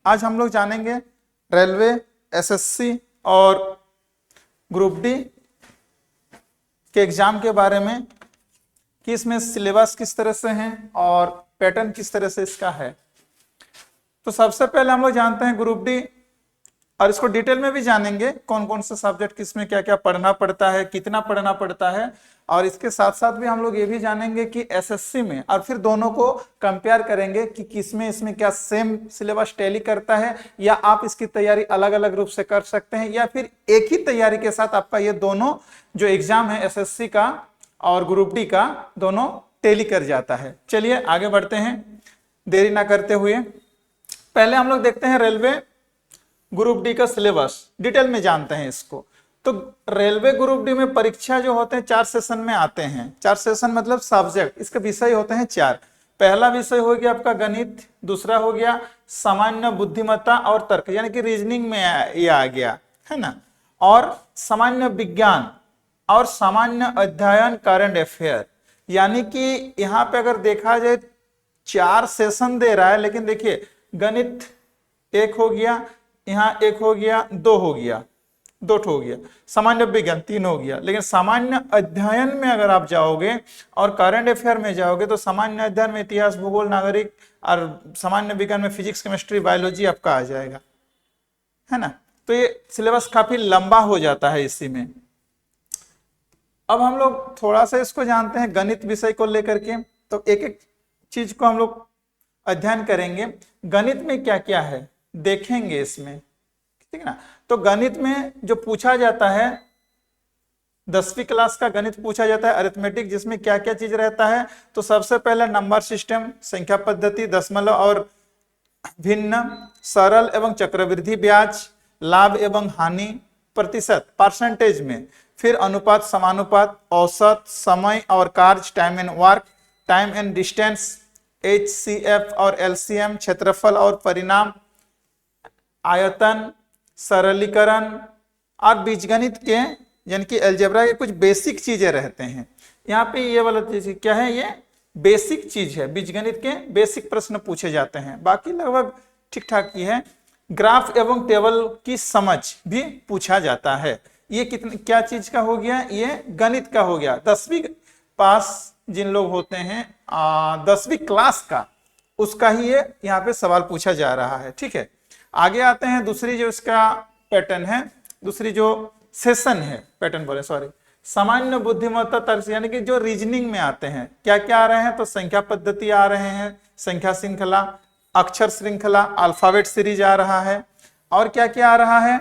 आज हम लोग जानेंगे रेलवे, एसएससी और ग्रुप डी के एग्जाम के बारे में कि इसमें सिलेबस किस तरह से है और पैटर्न किस तरह से इसका है। तो सबसे पहले हम लोग जानते हैं ग्रुप डी, और इसको डिटेल में भी जानेंगे कौन कौन से सब्जेक्ट किसमें क्या क्या पढ़ना पड़ता है, कितना पढ़ना पड़ता है, और इसके साथ साथ भी हम लोग ये भी जानेंगे कि एसएससी में, और फिर दोनों को कंपेयर करेंगे कि किसमें इसमें क्या सेम सिलेबस टैली करता है या आप इसकी तैयारी अलग अलग रूप से कर सकते हैं, या फिर एक ही तैयारी के साथ आपका ये दोनों जो एग्जाम है एसएससी का और ग्रुप डी का दोनों टैली कर जाता है। चलिए आगे बढ़ते हैं देरी ना करते हुए। पहले हम लोग देखते हैं रेलवे ग्रुप डी का सिलेबस, डिटेल में जानते हैं इसको। तो रेलवे ग्रुप डी में परीक्षा जो होते हैं 4 सेशन में आते हैं। 4 सेशन मतलब सब्जेक्ट, इसके विषय होते हैं 4। पहला विषय हो गया आपका गणित, दूसरा हो गया सामान्य बुद्धिमत्ता और तर्क, यानी कि रीजनिंग में ये आ गया है ना, और सामान्य विज्ञान और सामान्य अध्ययन करंट अफेयर। यानी कि यहाँ पे अगर देखा जाए 4 सेशन दे रहा है, लेकिन देखिए गणित 1 हो गया, यहाँ 1 हो गया, 2 हो गया, 2 हो गया, सामान्य विज्ञान 3 हो गया। लेकिन सामान्य अध्ययन में अगर आप जाओगे और करंट अफेयर में जाओगे तो सामान्य अध्ययन में इतिहास, भूगोल, नागरिक, और सामान्य विज्ञान में फिजिक्स, केमिस्ट्री, बायोलॉजी आपका आ जाएगा, है ना। तो ये सिलेबस काफी लंबा हो जाता है इसी में। अब हम लोग थोड़ा सा इसको जानते हैं गणित विषय को लेकर के, तो एक एक चीज को हम लोग अध्ययन करेंगे। गणित में क्या क्या है देखेंगे इसमें, ठीक है ना। तो गणित में जो पूछा जाता है 10वीं क्लास का गणित पूछा जाता है अरिथमेटिक, जिसमें क्या क्या चीज रहता है। तो सबसे पहले नंबर सिस्टम, संख्या पद्धति, दशमलव और भिन्न, सरल एवं चक्रवृद्धि ब्याज, लाभ एवं हानि, प्रतिशत परसेंटेज में, फिर अनुपात, समानुपात, औसत, समय और कार्य, time and work, time and distance, HCF और LCM, क्षेत्रफल और परिणाम, आयतन, सरलीकरण, और बीजगणित के यानी कि अलजेब्रा के कुछ बेसिक चीजें रहते हैं। यहाँ पे ये वाला चीज क्या है, ये बेसिक चीज है, बीजगणित के बेसिक प्रश्न पूछे जाते हैं, बाकी लगभग ठीक ठाक ही है। ग्राफ एवं टेबल की समझ भी पूछा जाता है। ये कितने क्या चीज का हो गया, ये गणित का हो गया। 10वीं पास जिन लोग होते हैं 10वीं क्लास का, उसका ही ये यहाँ पे सवाल पूछा जा रहा है, ठीक है। आगे आते हैं दूसरी जो इसका पैटर्न है, दूसरी जो सेशन है, पैटर्न बोले सॉरी, सामान्य बुद्धिमत्ता तर्क, यानी कि जो रीजनिंग में आते हैं क्या क्या आ रहे हैं। तो संख्या पद्धति आ रहे हैं, संख्या श्रृंखला, अक्षर श्रृंखला, अल्फाबेट सीरीज आ रहा है, और क्या क्या आ रहा है,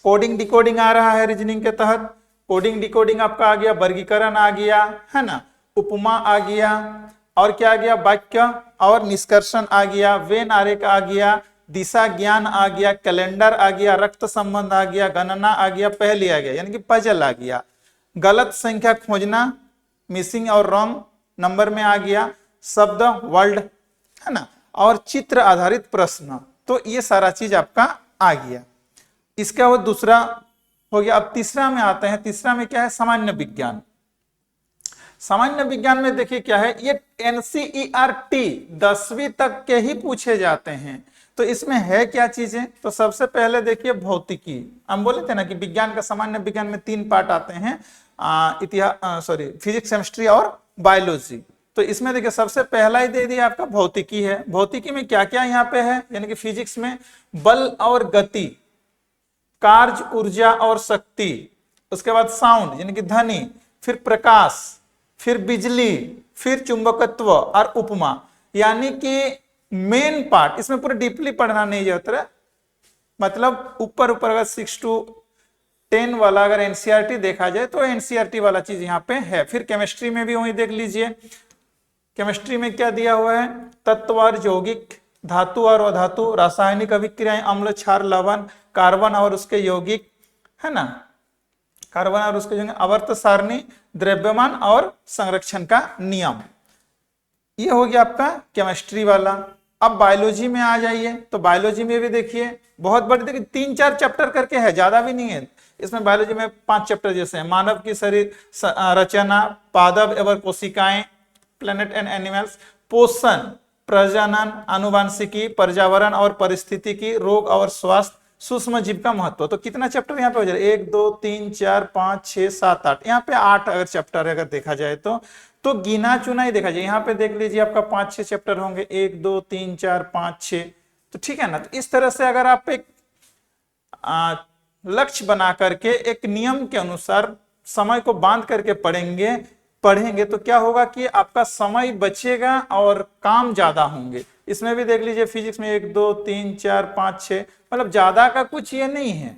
कोडिंग डिकोडिंग आ रहा है रीजनिंग के तहत। कोडिंग डिकोडिंग आपका आ गया, वर्गीकरण आ गया, है ना, उपमा आ गया, और क्या आ गया, वाक्य और निष्कर्षण आ गया, वेन आरेख आ गया, दिशा ज्ञान आ गया, कैलेंडर आ गया, रक्त संबंध आ गया, गणना आ गया, पहेली आ गया, यानी कि पजल आ गया, गलत संख्या खोजना, मिसिंग और रॉन्ग नंबर में आ गया, शब्द वर्ड, है ना, और चित्र आधारित प्रश्न। तो ये सारा चीज आपका आ गया। इसका वो दूसरा हो गया। अब तीसरा में आते हैं। तीसरा में क्या है, सामान्य विज्ञान। सामान्य विज्ञान में देखिए क्या है, ये NCERT 10वीं तक के ही पूछे जाते हैं। तो इसमें है क्या चीजें, तो सबसे पहले देखिए भौतिकी। हम बोले थे ना कि विज्ञान का, सामान्य विज्ञान में 3 पार्ट आते हैं, फिजिक्स, केमिस्ट्री और बायोलॉजी। तो इसमें देखिए सबसे पहला ही दे दिया आपका भौतिकी है। भौतिकी में क्या क्या यहाँ पे है, यानी कि फिजिक्स में बल और गति, कार्य, ऊर्जा और शक्ति, उसके बाद साउंड यानी कि ध्वनि, फिर प्रकाश, फिर बिजली, फिर चुंबकत्व और उपमा। यानी कि मेन पार्ट, इसमें पूरा डीपली पढ़ना नहीं जरूरत, मतलब ऊपर ऊपर अगर 6 to 10 वाला अगर NCERT देखा जाए तो NCERT वाला चीज यहाँ पे है। फिर केमिस्ट्री में भी वही देख लीजिए। केमिस्ट्री में क्या दिया हुआ है, तत्व और यौगिक, धातु और अधातु, रासायनिक अभिक्रियाएं, अम्ल, क्षार, लवण, कार्बन और उसके यौगिक, है ना, कार्बन और उसके आवर्त सारणी, द्रव्यमान और संरक्षण का नियम। ये हो गया आपका केमिस्ट्री वाला। अब बायोलॉजी में आ जाइए, तो बायोलॉजी में भी देखिए बहुत बड़ी, देखिए 3-4 चैप्टर करके है, ज्यादा भी नहीं है इसमें। बायोलॉजी में 5 चैप्टर जैसे हैं, मानव की शरीर रचना, पादप एवं कोशिकाएं, प्लेनेट एंड एनिमल्स, पोषण, प्रजनन, आनुवांशिकी, पर्यावरण और परिस्थितिकी, रोग और स्वास्थ्य, सूक्ष्म जीव का महत्व। तो कितना चैप्टर यहाँ पे हो जाए, 1 2 3 4 5 6 7 8, यहाँ पे 8 अगर चैप्टर अगर देखा जाए तो गिना चुना ही देखा जाए। यहाँ पे देख लीजिए आपका 5-6 चैप्टर होंगे, 1 2 3 4 5 6, तो ठीक है ना। तो इस तरह से अगर आप एक लक्ष्य बना करके एक नियम के अनुसार समय को बांध करके पढ़ेंगे तो क्या होगा कि आपका समय बचेगा और काम ज्यादा होंगे। इसमें भी देख लीजिए फिजिक्स में 1 2 3 4 5 6, मतलब ज्यादा का कुछ ये नहीं है,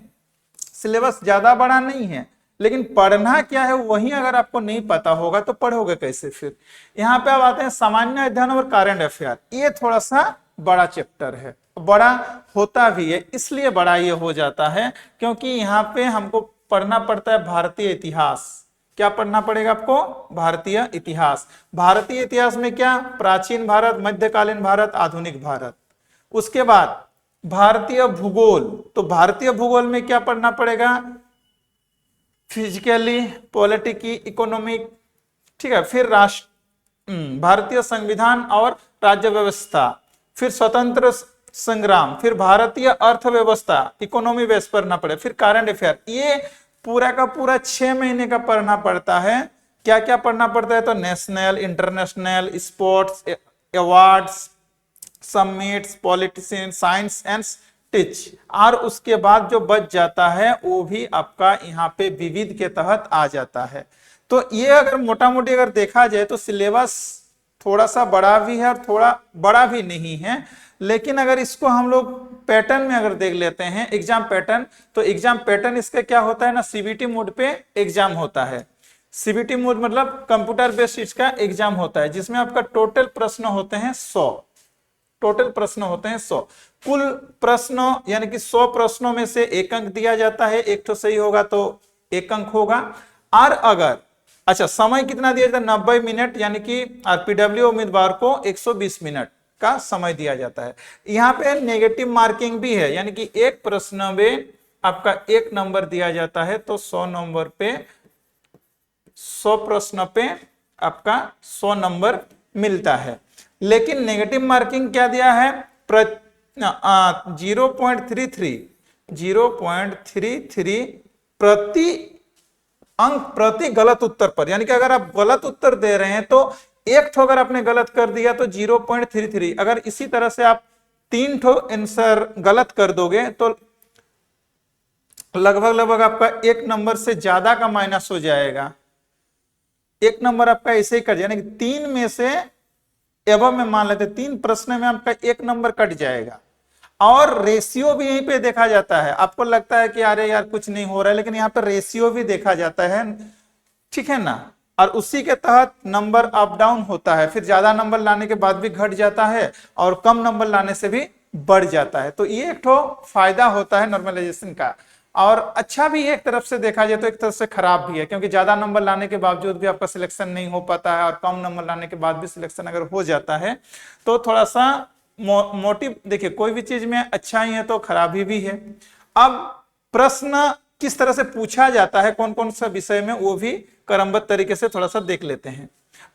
सिलेबस ज्यादा बड़ा नहीं है, लेकिन पढ़ना क्या है वही अगर आपको नहीं पता होगा तो पढ़ोगे कैसे फिर। यहाँ पे अब आते हैं सामान्य अध्ययन और करंट अफेयर। ये थोड़ा सा बड़ा चैप्टर है, बड़ा होता भी है, इसलिए बड़ा ये हो जाता है क्योंकि यहाँ पे हमको पढ़ना पड़ता है भारतीय इतिहास। क्या पढ़ना पड़ेगा आपको, भारतीय इतिहास। भारतीय इतिहास में क्या, प्राचीन भारत, मध्यकालीन भारत, आधुनिक भारत। उसके बाद भारतीय भूगोल, तो भारतीय भूगोल में क्या पढ़ना पड़ेगा, फिजिकली, पॉलिटिकी, इकोनॉमिक, ठीक है। फिर भारतीय संविधान और राज्य व्यवस्था, फिर स्वतंत्र संग्राम, फिर भारतीय अर्थव्यवस्था, इकोनॉमी बेस पढ़ना पड़े, फिर करंट अफेयर। ये पूरा का पूरा 6 महीने का पढ़ना पड़ता है। क्या क्या पढ़ना पड़ता है, तो national, international, sports, awards, summits, politician, science and teach, और उसके बाद जो बच जाता है वो भी आपका यहाँ पे विविध के तहत आ जाता है। तो ये अगर मोटा मोटी अगर देखा जाए तो सिलेबस थोड़ा सा बड़ा भी है और थोड़ा बड़ा भी नहीं है, लेकिन अगर इसको हम लोग पैटर्न में अगर देख लेते हैं एग्जाम पैटर्न, तो एग्जाम पैटर्न इसका क्या होता है ना, सीबीटी मोड पे एग्जाम होता है। सीबीटी मोड मतलब कंप्यूटर बेस्ड इसका एग्जाम होता है, जिसमें आपका टोटल प्रश्न होते हैं 100, टोटल प्रश्न होते हैं 100। कुल प्रश्न यानी कि 100 प्रश्नों में से 1 अंक दिया जाता है, एक तो सही होगा तो 1 अंक होगा। और अगर अच्छा समय कितना दिया जाता है, 90 मिनट, यानी कि आरपीडब्ल्यू उम्मीदवार को 120 मिनट का समय दिया जाता है। यहाँ पे नेगेटिव मार्किंग भी है, यानी कि एक प्रश्न में आपका 1 नंबर दिया जाता है, तो 100 नंबर पे 100 प्रश्न पे आपका 100 नंबर मिलता है। लेकिन नेगेटिव मार्किंग क्या दिया है, 0.33 प्रति अंक प्रति गलत उत्तर पर, यानी कि अगर आप गलत उत्तर दे रहे हैं तो एक ठो अगर आपने गलत कर दिया तो 0.33, अगर इसी तरह से आप 3 ठो आंसर गलत कर दोगे तो लगभग आपका 1 नंबर से ज्यादा का माइनस हो जाएगा। 1 नंबर आपका ऐसे ही कट जाएगा, यानी कि 3 में से एवं में मान लेते 3 प्रश्न में आपका 1 नंबर कट जाएगा। और रेशियो भी यहीं पे देखा जाता है। आपको लगता है कि अरे यार कुछ नहीं हो रहा है, लेकिन यहाँ पे रेशियो भी देखा जाता है, ठीक है ना। और उसी के तहत नंबर अप डाउन होता है, फिर ज्यादा नंबर लाने के बाद भी घट जाता है और कम नंबर लाने से भी बढ़ जाता है। तो ये एक ठो फायदा होता है नॉर्मलाइजेशन का। और अच्छा भी एक तरफ से देखा जाए तो एक तरफ से खराब भी है, क्योंकि ज्यादा नंबर लाने के बावजूद भी आपका सिलेक्शन नहीं हो पाता है, और कम नंबर लाने के बाद भी सिलेक्शन अगर हो जाता है तो थोड़ा सा मोटिव, देखिए कोई भी चीज में अच्छा ही है तो खराबी भी है। अब प्रश्न किस तरह से पूछा जाता है, कौन कौन सा विषय में, वो भी क्रमबद्ध तरीके से थोड़ा सा देख लेते हैं।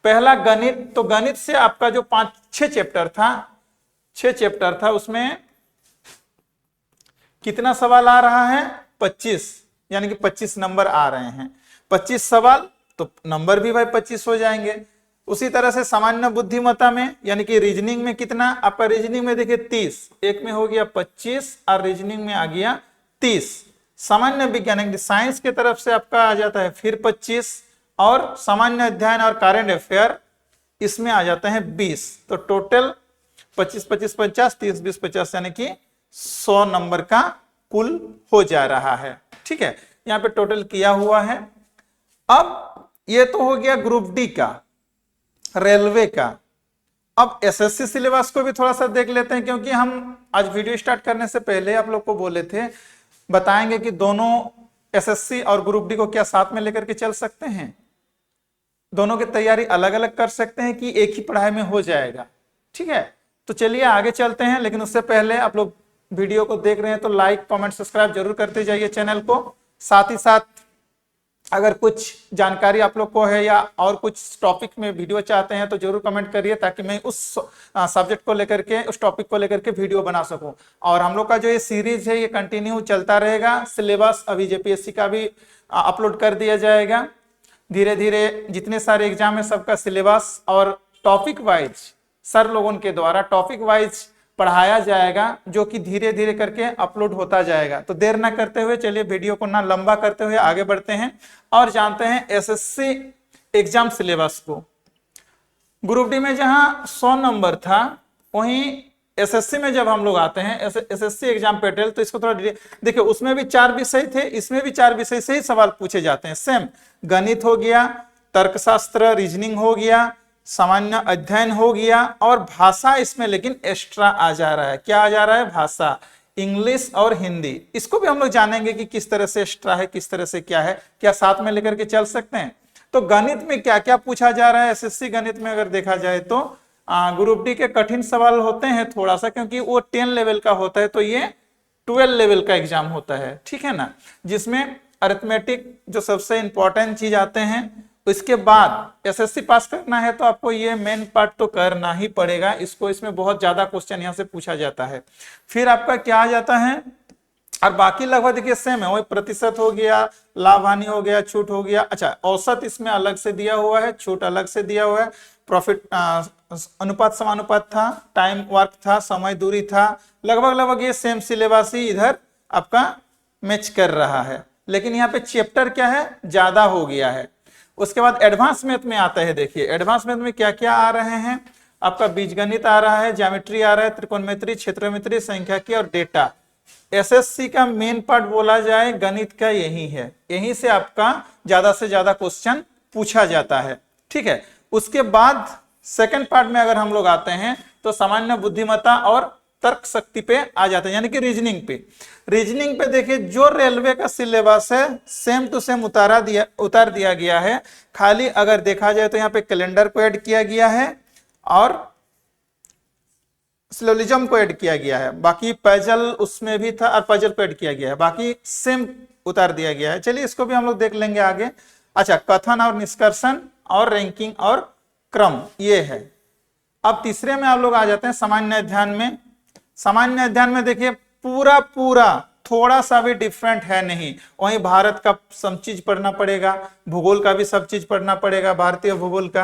पहला गणित, तो गणित से आपका जो 5-6 चैप्टर था, 6 चैप्टर था, उसमें कितना सवाल आ रहा है, 25, यानी कि 25 नंबर आ रहे हैं। 25 सवाल तो नंबर भी भाई 25 हो जाएंगे। उसी तरह से सामान्य बुद्धिमत्ता में, यानी कि रीजनिंग में कितना आपका, रीजनिंग में देखिए 30, एक में हो गया 25 और रीजनिंग में आ गया 30। सामान्य विज्ञान साइंस के तरफ से आपका आ जाता है फिर 25, और सामान्य अध्ययन और करंट अफेयर इसमें आ जाते हैं 20। तो टोटल 25 25 50 30 20 50, यानी कि 100 नंबर का कुल हो जा रहा है, ठीक है। यहाँ पे टोटल किया हुआ है। अब ये तो हो गया ग्रुप डी का, रेलवे का। अब एसएससी सिलेबस को भी थोड़ा सा देख लेते हैं, क्योंकि हम आज वीडियो स्टार्ट करने से पहले आप लोग को बोले थे बताएंगे कि दोनों एसएससी और ग्रुप डी को क्या साथ में लेकर के चल सकते हैं, दोनों की तैयारी अलग अलग कर सकते हैं कि एक ही पढ़ाई में हो जाएगा, ठीक है। तो चलिए आगे चलते हैं, लेकिन उससे पहले आप लोग वीडियो को देख रहे हैं तो लाइक कमेंट सब्सक्राइब जरूर करते जाइए चैनल को। साथ ही साथ अगर कुछ जानकारी आप लोग को है या और कुछ टॉपिक में वीडियो चाहते हैं तो जरूर कमेंट करिए, ताकि मैं उस सब्जेक्ट को लेकर के, उस टॉपिक को लेकर के वीडियो बना सकूं। और हम लोग का जो ये सीरीज है ये कंटिन्यू चलता रहेगा। सिलेबस अभी जेपीएससी का भी अपलोड कर दिया जाएगा। धीरे धीरे जितने सारे एग्जाम है सबका सिलेबस और टॉपिक वाइज सर लोगों के द्वारा टॉपिक वाइज पढ़ाया जाएगा, जो कि धीरे धीरे करके अपलोड होता जाएगा। तो देर ना करते हुए चलिए वीडियो को ना लंबा करते हुए आगे बढ़ते हैं और जानते हैं एसएससी एग्जाम सिलेबस को। ग्रुप डी में जहां 100 नंबर था, वहीं एसएससी में जब हम लोग आते हैं एसएससी एग्जाम पैटर्न, तो इसको थोड़ा देखिए, उसमें भी 4 विषय थे, इसमें भी 4 विषय से ही सवाल पूछे जाते हैं। सेम गणित हो गया, तर्कशास्त्र रीजनिंग हो गया, सामान्य अध्ययन हो गया, और भाषा इसमें लेकिन एक्स्ट्रा आ जा रहा है। क्या आ जा रहा है? भाषा, इंग्लिश और हिंदी। इसको भी हम लोग जानेंगे कि किस तरह से एक्स्ट्रा है, किस तरह से क्या है, क्या साथ में लेकर के चल सकते हैं। तो गणित में क्या क्या पूछा जा रहा है एसएससी गणित में अगर देखा जाए तो ग्रुप डी के कठिन सवाल होते हैं थोड़ा सा, क्योंकि वो 10 लेवल का होता है, तो ये 12 लेवल का एग्जाम होता है, ठीक है ना, जिसमें अरिथमेटिक जो सबसे इंपॉर्टेंट चीज आते हैं। इसके बाद एसएससी पास करना है तो आपको ये मेन पार्ट तो करना ही पड़ेगा, इसमें बहुत ज्यादा क्वेश्चन यहाँ से पूछा जाता है। फिर आपका क्या आ जाता है, और बाकी लगभग देखिए सेम है, वही प्रतिशत हो गया, लाभ हानि हो गया, छूट हो गया। अच्छा, औसत इसमें अलग से दिया हुआ है, छूट अलग से दिया हुआ है, प्रॉफिट अनुपात समानुपात था, टाइम वर्क था, समय दूरी था, लगभग ये सेम सिलेबस ही इधर आपका मैच कर रहा है। लेकिन यहाँ पे चैप्टर क्या है, ज्यादा हो गया है। उसके बाद एडवांस मैथ में आता है, देखिए एडवांस मैथ में क्या क्या आ रहे हैं, आपका बीजगणित आ रहा है, ज्योमेट्री आ रहा है, त्रिकोणमिति, क्षेत्रमिति, सांख्यिकी और डेटा। एसएससी का मेन पार्ट बोला जाए गणित का यही है, यहीं से आपका ज्यादा से ज्यादा क्वेश्चन पूछा जाता है, ठीक है। उसके बाद सेकंड पार्ट में अगर हम लोग आते हैं तो सामान्य बुद्धिमत्ता और तर्क शक्ति पे आ जाते हैं, यानी कि रीजनिंग पे। रीजनिंग पे देखिए जो रेलवे का सिलेबस है सेम टू सेम उतार दिया गया है, खाली अगर देखा जाए तो यहाँ पे कैलेंडर को ऐड किया गया है और सिलोजिज्म को ऐड किया गया है, बाकी पजल उसमें भी था और पजल को ऐड किया गया है, बाकी सेम उतार दिया गया है। चलिए इसको भी हम लोग देख लेंगे आगे। अच्छा, कथन और निष्कर्षण और रैंकिंग और क्रम, ये है। अब तीसरे में आप लोग आ जाते हैं सामान्य अध्ययन में। सामान्य अध्ययन में देखिए पूरा थोड़ा सा भी डिफरेंट है नहीं, वहीं भारत का सब चीज पढ़ना पड़ेगा, भूगोल का भी सब चीज पढ़ना पड़ेगा, भारतीय भूगोल का,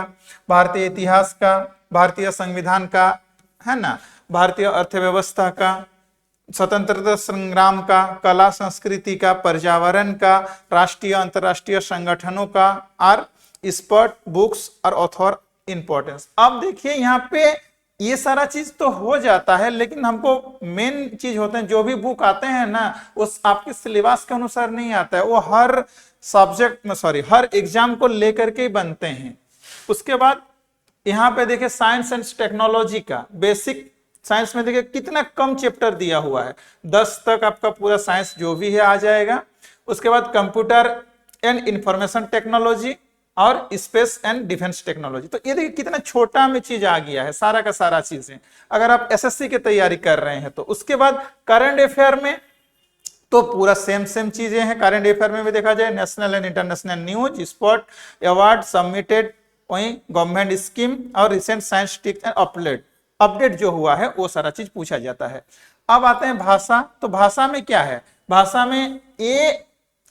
भारतीय इतिहास का, भारतीय संविधान का, है ना, भारतीय अर्थव्यवस्था का, स्वतंत्रता संग्राम का, कला संस्कृति का, पर्यावरण का, राष्ट्रीय अंतरराष्ट्रीय संगठनों का, और स्पोर्ट, बुक्स और ऑथर इंपॉर्टेंस। अब देखिए यहाँ पे ये सारा चीज तो हो जाता है, लेकिन हमको मेन चीज होते हैं जो भी बुक आते हैं ना, उस आपके सिलेबस के अनुसार नहीं आता है, वो हर सब्जेक्ट में हर एग्जाम को लेकर के बनते हैं। उसके बाद यहाँ पे देखिए साइंस एंड टेक्नोलॉजी का बेसिक साइंस में देखिए कितना कम चैप्टर दिया हुआ है, 10 तक आपका पूरा साइंस जो भी है आ जाएगा। उसके बाद कंप्यूटर एंड इंफॉर्मेशन टेक्नोलॉजी और स्पेस एंड डिफेंस टेक्नोलॉजी। तो ये देखिए कितना छोटा में चीज आ गया है, सारा का सारा चीजें अगर आप एसएससी की तैयारी कर रहे हैं तो। उसके बाद करंट अफेयर में तो पूरा सेम चीजें हैं। करंट अफेयर में भी देखा जाए national and international news, sport award submitted, वहीं गवर्नमेंट स्कीम और recent science tips and update जो हुआ है वो सारा चीज पूछा जाता है। अब आते हैं भाषा। तो भाषा में क्या है, भाषा में ये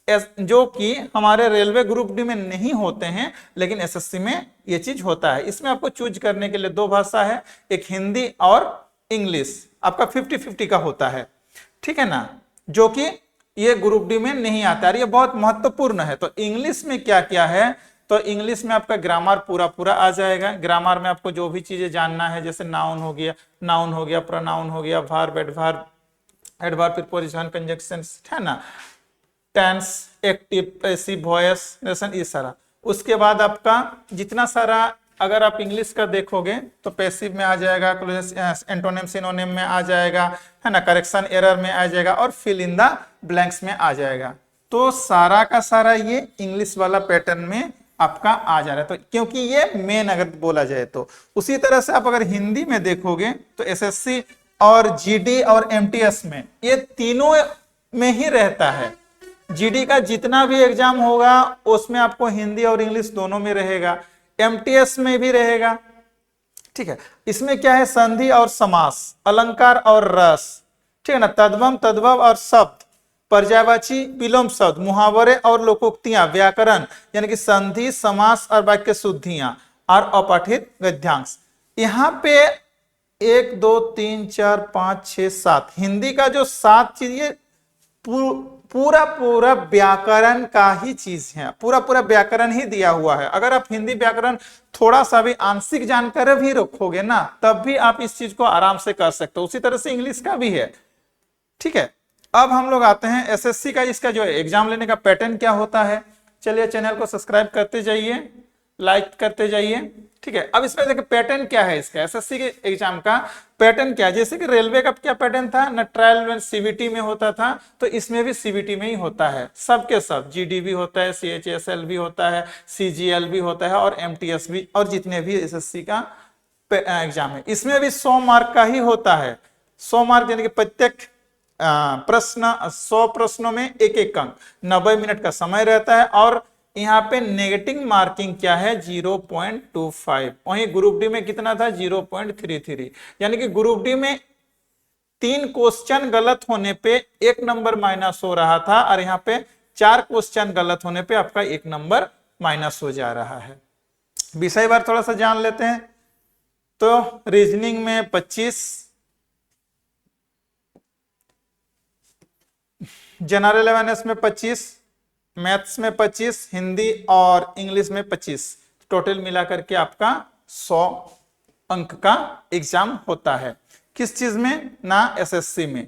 जो कि हमारे रेलवे ग्रुप डी में नहीं होते हैं, लेकिन एसएससी में ये चीज होता है। इसमें आपको चूज करने के लिए 2 भाषा है, एक हिंदी और इंग्लिश, आपका 50-50 का होता है, ठीक है ना, जो कि ये ग्रुप डी में नहीं आता है। ये बहुत महत्वपूर्ण है। तो इंग्लिश में क्या क्या है, तो इंग्लिश में आपका ग्रामर पूरा आ जाएगा। ग्रामर में आपको जो भी चीजें जानना है, जैसे नाउन हो गया, प्रोनाउन हो गया, वर्ब, एडवर्ब, प्रीपोजिशन, कंजंक्शन, है ना, tense, active, passive, voice, narration, ये सारा। उसके बाद आपका जितना सारा अगर आप इंग्लिश का देखोगे तो पैसिव में आ जाएगा, एंटोनिम सिनोनिम में आ जाएगा, है ना, करेक्शन एरर में आ जाएगा और फिल इन द ब्लैंक्स में आ जाएगा। तो सारा का सारा ये इंग्लिश वाला पैटर्न में आपका आ जा रहा है, तो क्योंकि ये मेन अगर बोला जाए तो। उसी तरह से आप अगर हिंदी में देखोगे तो एसएससी और जीडी और एमटीएस में ये तीनों में ही रहता है। जीडी का जितना भी एग्जाम होगा उसमें आपको हिंदी और इंग्लिश दोनों में रहेगा, एमटीएस में भी रहेगा। ठीक है, इसमें क्या है, संधि और समास, अलंकार और रस, ठीक है ना, तद्भव तद्भव और शब्द, पर्यायवाची विलोम शब्द, मुहावरे और लोकोक्तियां, व्याकरण यानी कि संधि समास और वाक्य शुद्धियां और अपठित गद्यांश। यहाँ पे 1 2 3 4 5 6 7 हिंदी का जो 7 चीज ये पूरा पूरा व्याकरण का ही चीज है, पूरा पूरा व्याकरण ही दिया हुआ है। अगर आप हिंदी व्याकरण थोड़ा सा भी आंशिक जानकारी भी रखोगे ना, तब भी आप इस चीज को आराम से कर सकते हो। उसी तरह से इंग्लिश का भी है। ठीक है, अब हम लोग आते हैं एसएससी का, इसका जो एग्जाम लेने का पैटर्न क्या होता है। चलिए चैनल को सब्सक्राइब करते जाइए, लाइक करते जाइए। ठीक है, अब इसमें देखिए पैटर्न क्या है इसका, एसएससी के एग्जाम का पैटर्न क्या है। जैसे कि रेलवे का क्या पैटर्न था ना, ट्रायल सीबीटी में होता था, तो इसमें भी सीबीटी में ही होता है। सबके सब जीडी भी होता है, सीएचएसएल भी होता है, सीजीएल भी होता है और एमटीएस भी, और जितने भी एसएससी का एग्जाम है इसमें भी 100 मार्क का ही होता है। 100 मार्क यानी कि प्रत्येक प्रश्न 100 प्रश्नों में 1-1 अंक, 90 मिनट का समय रहता है। और यहाँ पे नेगेटिव मार्किंग क्या है, 0.25। वहीं ग्रुप डी में कितना था, 0.33। यानी कि ग्रुप डी में 3 क्वेश्चन गलत होने पे 1 नंबर माइनस हो रहा था, और यहाँ पे 4 क्वेश्चन गलत होने पे आपका 1 नंबर माइनस हो जा रहा है। विषय बार थोड़ा सा जान लेते हैं। तो रीजनिंग में 25, जनरल अवेयरनेस में 25, मैथ्स में 25, हिंदी और इंग्लिश में 25, टोटल मिलाकर के आपका 100 अंक का एग्जाम होता है। किस चीज में ना, एसएससी में।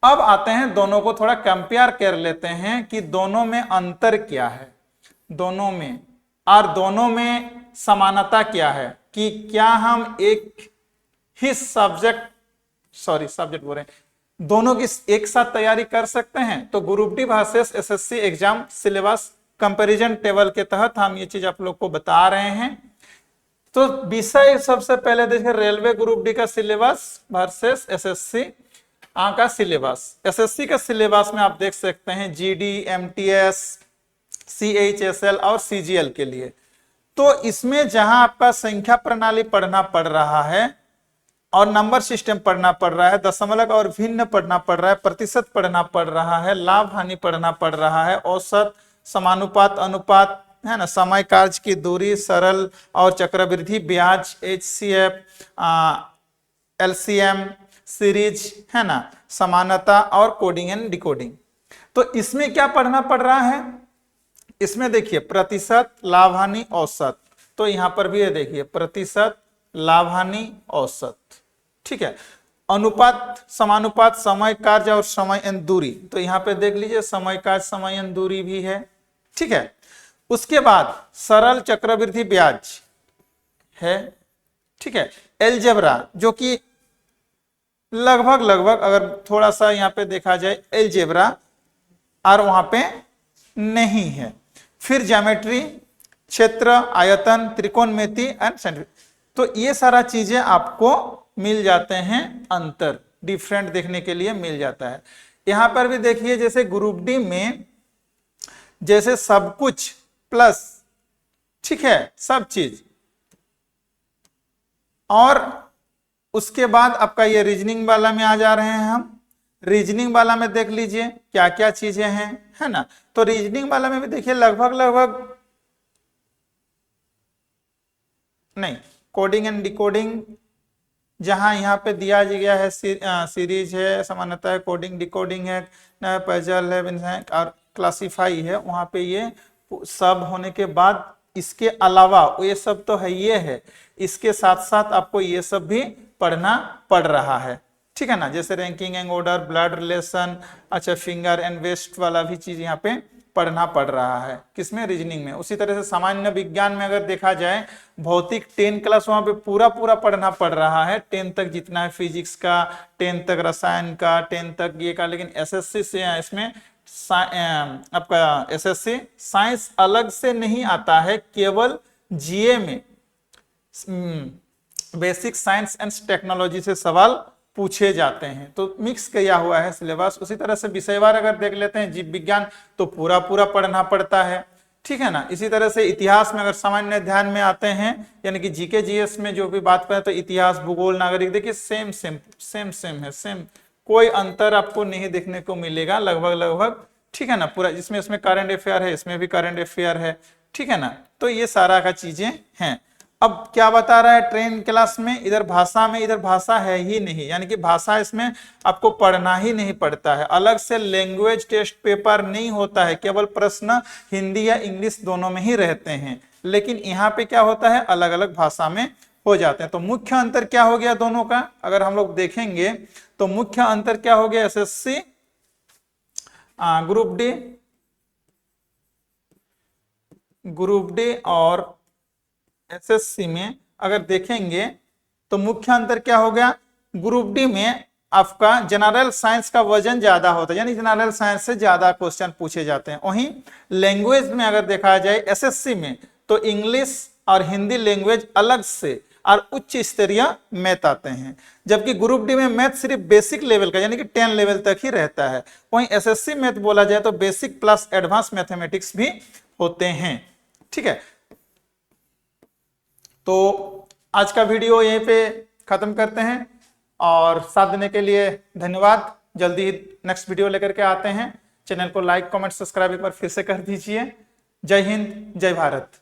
अब आते हैं दोनों को थोड़ा कंपेयर कर लेते हैं कि दोनों में अंतर क्या है, दोनों में और दोनों में समानता क्या है, कि क्या हम एक ही सब्जेक्ट बोल रहे हैं, दोनों की एक साथ तैयारी कर सकते हैं। तो group D versus SSC exam syllabus comparison table के तहत हम ये चीज आप लोग को बता रहे हैं। तो विषय सबसे पहले देखिए, रेलवे ग्रुप डी का सिलेबस वर्सेस एसएससी का सिलेबस। एसएससी का सिलेबस में आप देख सकते हैं जीडी, एमटीएस, सीएचएसएल और सीजीएल के लिए। तो इसमें जहां आपका संख्या प्रणाली पढ़ना पड़ रहा है और नंबर सिस्टम पढ़ना पड़ रहा है, दशमलव और भिन्न पढ़ना पड़ रहा है, प्रतिशत पढ़ना पड़ रहा है, लाभ हानि पढ़ना पड़ रहा है, औसत, समानुपात, अनुपात है ना, समय कार्य की दूरी, सरल और चक्रवृद्धि, ब्याज, एचसीएफ, एलसीएम, सीरीज है ना, समानता और कोडिंग एंड डिकोडिंग। तो इसमें क्या पढ़ना पड़ रहा है, इसमें देखिए प्रतिशत, लाभ हानि, औसत। तो यहां पर भी ये देखिए प्रतिशत, लाभ हानि, औसत। ठीक है, अनुपात, समानुपात, समय कार्य और समय एवं दूरी। तो यहां पे देख लीजिए समय कार्य, समय एवं दूरी भी है। ठीक है, उसके बाद सरल, चक्रवृद्धि, ब्याज है। ठीक है, एलजेब्रा जो कि लगभग अगर थोड़ा सा यहां पे देखा जाए एलजेब्रा और वहां पे नहीं है। फिर ज्योमेट्री, क्षेत्र, आयतन, त्रिकोणमिति एंड सेंट्रिक। तो ये सारा चीजें आपको मिल जाते हैं, अंतर डिफरेंट देखने के लिए मिल जाता है। यहां पर भी देखिए, जैसे ग्रुप डी में जैसे सब कुछ प्लस, ठीक है, सब चीज, और उसके बाद आपका ये रीजनिंग वाला में आ जा रहे हैं हम। रीजनिंग वाला में देख लीजिए क्या क्या चीजें हैं, है ना। तो रीजनिंग वाला में भी देखिए लगभग नहीं, कोडिंग एंड डिकोडिंग जहां यहाँ पे दिया गया है, सीरीज है, समानता है, कोडिंग डिकोडिंग है, पजल है और क्लासीफाई है, वहां पे ये सब होने के बाद इसके अलावा ये सब तो है, ये है, इसके साथ साथ आपको ये सब भी पढ़ना पड़ रहा है। ठीक है ना, जैसे ranking and order, blood relation, अच्छा फिंगर एंड वेस्ट वाला भी चीज यहाँ पे पढ़ना पड़ रहा है, किसमें, रीजनिंग में। उसी तरह से सामान्य विज्ञान में अगर देखा जाए, भौतिक 10 क्लास वहां पे पूरा पढ़ना पड़ रहा है, 10 तक जितना है फिजिक्स का, 10 तक रसायन का, 10 तक ये का। लेकिन एसएससी से इसमें आपका एसएससी साइंस अलग से नहीं आता है, केवल जीए में बेसिक साइंस एंड टेक्नोलॉजी से सवाल पूछे जाते हैं। तो मिक्स किया हुआ है सिलेबस। उसी तरह से विषयवार अगर देख लेते हैं जीव विज्ञान तो पूरा पूरा पढ़ना पड़ता है, ठीक है ना। इसी तरह से इतिहास में अगर सामान्य ध्यान में आते हैं यानी कि जीके जीएस में जो भी बात करें तो इतिहास, भूगोल, नागरिक, देखिए सेम सेम सेम सेम है, सेम, कोई अंतर आपको नहीं देखने को मिलेगा लगभग लगभग, ठीक है ना। पूरा जिसमें इसमें करंट अफेयर है, इसमें भी करंट अफेयर है, ठीक है ना। तो ये सारा का चीजें हैं। अब क्या बता रहा है ट्रेन क्लास में, इधर भाषा में, इधर भाषा है ही नहीं, यानी कि भाषा इसमें आपको पढ़ना ही नहीं पड़ता है। अलग से लैंग्वेज टेस्ट पेपर नहीं होता है, केवल प्रश्न हिंदी या इंग्लिश दोनों में ही रहते हैं। लेकिन यहाँ पे क्या होता है, अलग अलग भाषा में हो जाते हैं। तो मुख्य अंतर क्या हो गया दोनों का, अगर हम लोग देखेंगे तो मुख्य अंतर क्या हो गया, एसएससी ग्रुप डी और एसएससी में अगर देखेंगे तो मुख्य अंतर क्या हो गया, ग्रुप डी में आपका जनरल साइंस का वजन ज्यादा होता है, यानी जनरल साइंस से ज्यादा क्वेश्चन पूछे जाते हैं। वहीं लैंग्वेज में अगर देखा जाए एसएससी में तो इंग्लिश और हिंदी लैंग्वेज अलग से और उच्च स्तरीय मैथ आते हैं, जबकि ग्रुप डी में मैथ सिर्फ बेसिक लेवल का यानी कि 10 लेवल तक ही रहता है। वहीं एसएससी मैथ बोला जाए तो बेसिक प्लस एडवांस मैथमेटिक्स भी होते हैं, ठीक है। तो आज का वीडियो यहीं पे खत्म करते हैं और साथ देने के लिए धन्यवाद। जल्दी ही नेक्स्ट वीडियो लेकर के आते हैं। चैनल को लाइक, कमेंट, सब्सक्राइब एक बार फिर से कर दीजिए। जय हिंद, जय भारत।